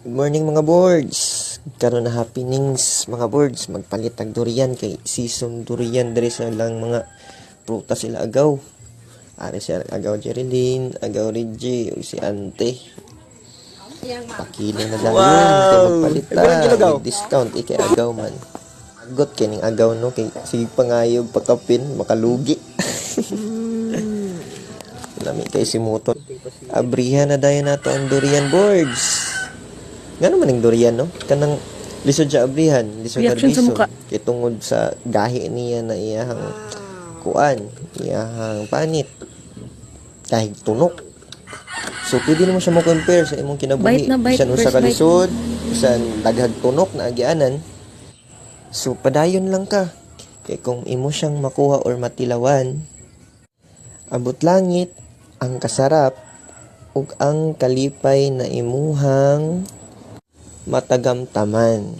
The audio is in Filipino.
Good morning mga boards. Karon na happenings mga boards. Magpalit ang durian kay season durian diri sa lang mga prutas sila agaw. Ari siya agaw Jerilyn, agaw Reggie, o si Ante. Pakilo na lang yun. Kay magpalit ta with discount ikay agaw man. Agot kining agaw no kay sige pangayog pakapin makalugi. Lami kay si Moto. Abrihan na dayon nato ang durian boards. Ngano man ning durian no? Kanang lisod sa abrihan, lisod sa Reaction sa bison. mukha. Kay tungod sa gahi niya na iyahang kuan, iyahang panit. Kahit tunok. So pwede naman siya mo compare sa imong kinabuhi. Bite na bite, Bisan usa first ka bite. lisod, bisan daghag tunok na agianan. So padayon lang ka. Kay kung imo siyang makuha or matilawan, abot langit ang kasarap ug ang kalipay na imuhang matagamtaman.